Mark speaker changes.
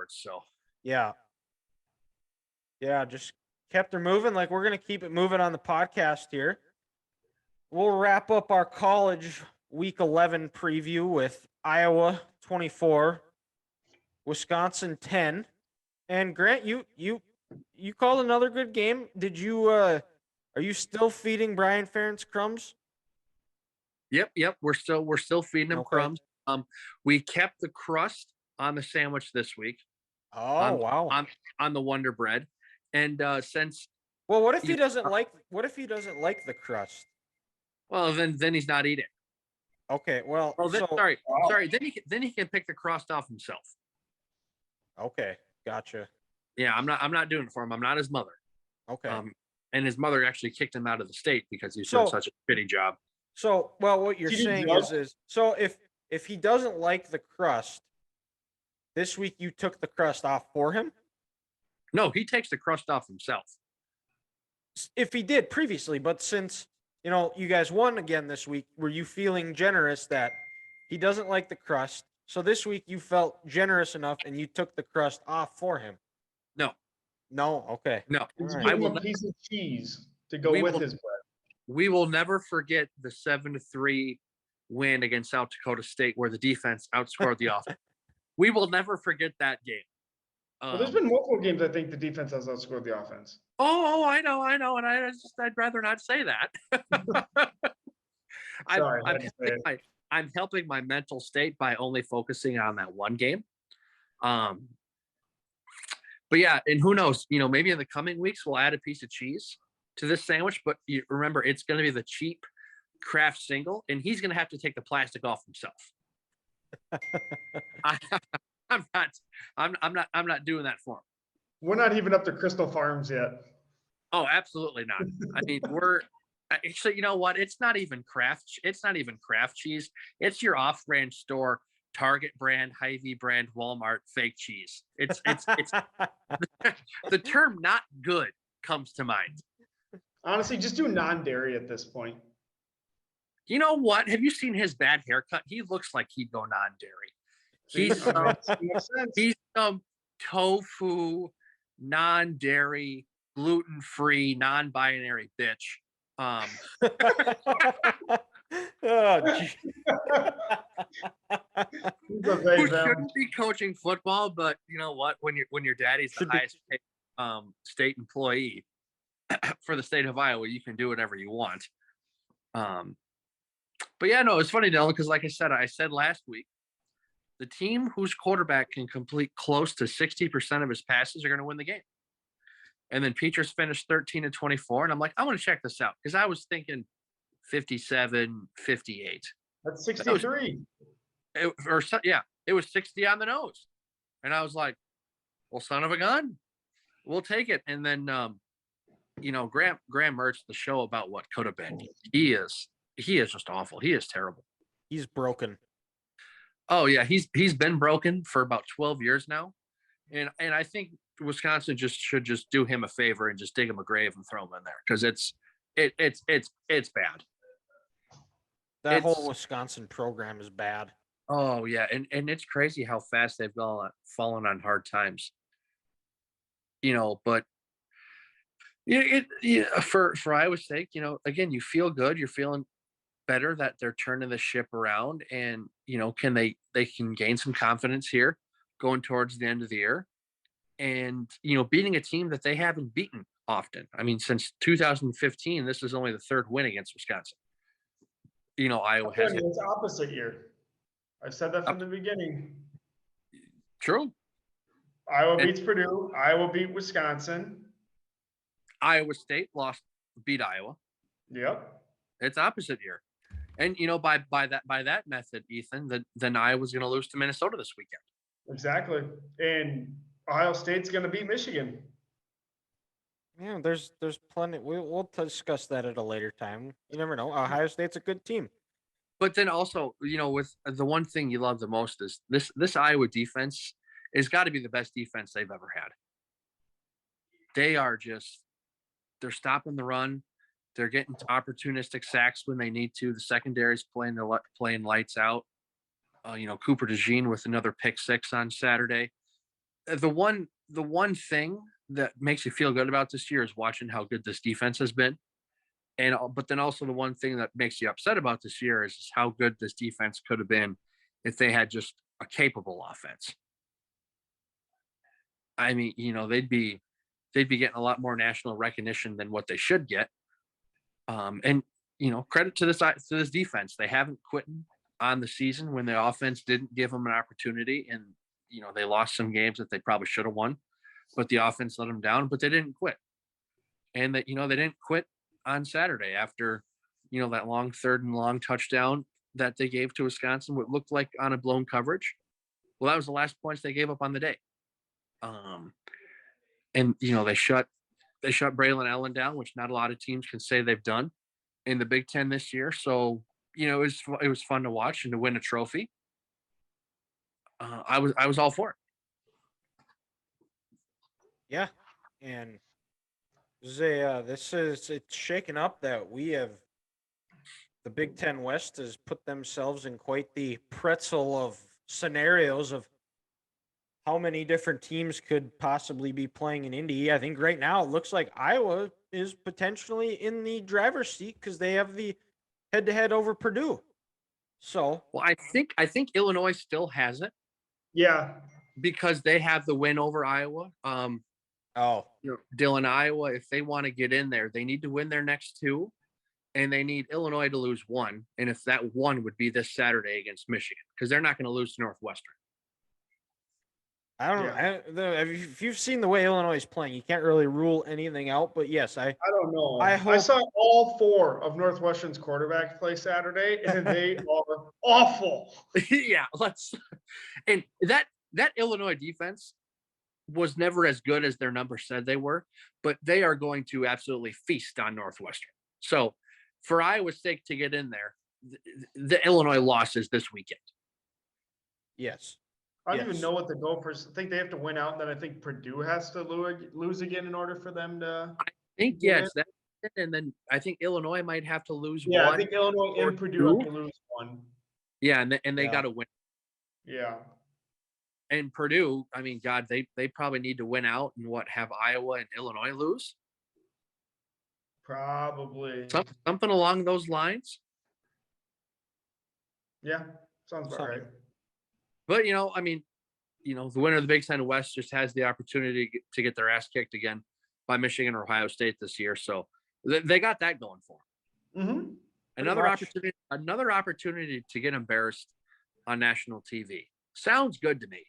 Speaker 1: afterwards. So
Speaker 2: Yeah. Yeah, just kept her moving. Like, we're going to keep it moving on the podcast here. We'll wrap up our college week 11 preview with Iowa 24, Wisconsin 10. And Grant, you called another good game. Did you are you still feeding Brian Ferentz crumbs?
Speaker 1: Yep. We're still feeding him
Speaker 2: Okay.
Speaker 1: crumbs. We kept the crust on the sandwich this week.
Speaker 2: Oh, wow.
Speaker 1: On the Wonder Bread. And since
Speaker 2: Well, what if he doesn't like the crust?
Speaker 1: Well, then he's not eating.
Speaker 2: Okay, well,
Speaker 1: Oh,
Speaker 2: so
Speaker 1: sorry. Then he can pick the crust off himself.
Speaker 2: Okay, gotcha.
Speaker 1: Yeah, I'm not doing it for him. I'm not his mother.
Speaker 2: Okay.
Speaker 1: And his mother actually kicked him out of the state because he's doing such a shitty job.
Speaker 2: So, well, what you're saying is so if he doesn't like the crust, this week you took the crust off for him?
Speaker 1: No, he takes the crust off himself.
Speaker 2: If he did previously, but since you guys won again this week, were you feeling generous that he doesn't like the crust? So this week you felt generous enough and you took the crust off for him?
Speaker 1: No.
Speaker 2: No? Okay.
Speaker 1: No.
Speaker 3: Right. Give him a piece of cheese to go with his bread.
Speaker 1: We will never forget the 7-3 win against South Dakota State where the defense outscored the offense. We will never forget that game.
Speaker 3: Well, there's been multiple games I think the defense has outscored the offense.
Speaker 1: Oh, I know, and I'd rather not say that. I'm helping my mental state by only focusing on that one game. But yeah, and who knows? Maybe in the coming weeks we'll add a piece of cheese to this sandwich. But you remember, it's going to be the cheap Kraft single, and he's going to have to take the plastic off himself. I'm not doing that for him.
Speaker 3: We're not even up to Crystal Farms yet.
Speaker 1: Oh, absolutely not. I mean, we're actually, you know what? It's not even Kraft cheese. It's your off-brand store, Target brand, Hy-Vee brand, Walmart fake cheese. It's the term "not good" comes to mind.
Speaker 3: Honestly, just do non-dairy at this point.
Speaker 1: You know what? Have you seen his bad haircut? He looks like he'd go non-dairy. He's some tofu, non-dairy, gluten-free, non-binary bitch. Who shouldn't be coaching football, but you know what? When your daddy's the highest paid state employee for the state of Iowa, you can do whatever you want. But yeah, no, it's funny, Dylan, because like I said last week, the team whose quarterback can complete close to 60% of his passes are going to win the game. And then Peters finished 13-24. And I'm like, I want to check this out because I was thinking 57, 58.
Speaker 3: That's 63.
Speaker 1: It was 60 on the nose. And I was like, well, son of a gun, we'll take it. And then, Graham merged the show about what could have been. He is just awful. He is terrible.
Speaker 2: He's broken.
Speaker 1: Oh yeah, he's been broken for about 12 years now, and I think Wisconsin should do him a favor and just dig him a grave and throw him in there because it's bad.
Speaker 2: That whole Wisconsin program is bad.
Speaker 1: Oh yeah, and it's crazy how fast they've fallen on hard times. But for Iowa's sake, again, you feel good. You're feeling better that they're turning the ship around, and they can gain some confidence here going towards the end of the year, and beating a team that they haven't beaten often. I mean, since 2015, this is only the third win against Wisconsin. Iowa has
Speaker 3: it's opposite year. I've said that from the beginning.
Speaker 1: True.
Speaker 3: Iowa beats Purdue. Iowa beat Wisconsin.
Speaker 1: Iowa State beat Iowa.
Speaker 3: Yep.
Speaker 1: It's opposite year. And by that method, Ethan, then Iowa's going to lose to Minnesota this weekend.
Speaker 3: Exactly, and Ohio State's going to beat Michigan.
Speaker 2: Yeah, there's plenty. We'll discuss that at a later time. You never know. Ohio State's a good team.
Speaker 1: But then also, with the one thing you love the most is this Iowa defense has got to be the best defense they've ever had. They're stopping the run. They're getting opportunistic sacks when they need to. The secondary's playing lights out. Cooper DeJean with another pick six on Saturday. the one thing that makes you feel good about this year is watching how good this defense has been. And but then also the one thing that makes you upset about this year is how good this defense could have been if they had just a capable offense. I mean, they'd be getting a lot more national recognition than what they should get. And credit to this defense. They haven't quit on the season when the offense didn't give them an opportunity, and they lost some games that they probably should have won, but the offense let them down. But they didn't quit, and that they didn't quit on Saturday after that long third and long touchdown that they gave to Wisconsin, what looked like on a blown coverage. Well, that was the last points they gave up on the day. And they shut Braylon Allen down, which not a lot of teams can say they've done in the Big Ten this year. So it was fun to watch and to win a trophy. I was all for it.
Speaker 2: Yeah, and it's shaken up that we have the Big Ten West has put themselves in quite the pretzel of scenarios of how many different teams could possibly be playing in Indy. I think right now it looks like Iowa is potentially in the driver's seat because they have the head-to-head over Purdue. So,
Speaker 1: well, I think Illinois still has it
Speaker 3: Yeah.
Speaker 1: because they have the win over Iowa. Dylan, Iowa, if they want to get in there, they need to win their next two, and they need Illinois to lose one. And if that one would be this Saturday against Michigan, because they're not going to lose to Northwestern.
Speaker 2: I don't know. If you've seen the way Illinois is playing, you can't really rule anything out. But yes,
Speaker 3: I don't know.
Speaker 2: I
Speaker 3: saw all 4 of Northwestern's quarterbacks play Saturday, and they are awful.
Speaker 1: Yeah, and that Illinois defense was never as good as their numbers said they were, but they are going to absolutely feast on Northwestern. So for Iowa's sake to get in there, the Illinois losses this weekend.
Speaker 2: Yes.
Speaker 3: I don't even know what the Gophers. I think they have to win out, and then I think Purdue has to lose again in order for them to.
Speaker 1: I think it's that, and then I think Illinois might have to lose one.
Speaker 3: Yeah, I think Illinois and Purdue have to lose one.
Speaker 1: Yeah, and they got to win.
Speaker 3: Yeah.
Speaker 1: And Purdue, I mean, God, they probably need to win out and have Iowa and Illinois lose.
Speaker 3: Probably.
Speaker 1: Something along those lines.
Speaker 3: Yeah, sounds about right.
Speaker 1: But I mean, the winner of the Big Ten West just has the opportunity to get their ass kicked again by Michigan or Ohio State this year. So they got that going for them.
Speaker 3: Mm-hmm.
Speaker 1: Another opportunity to get embarrassed on national TV. Sounds good to me.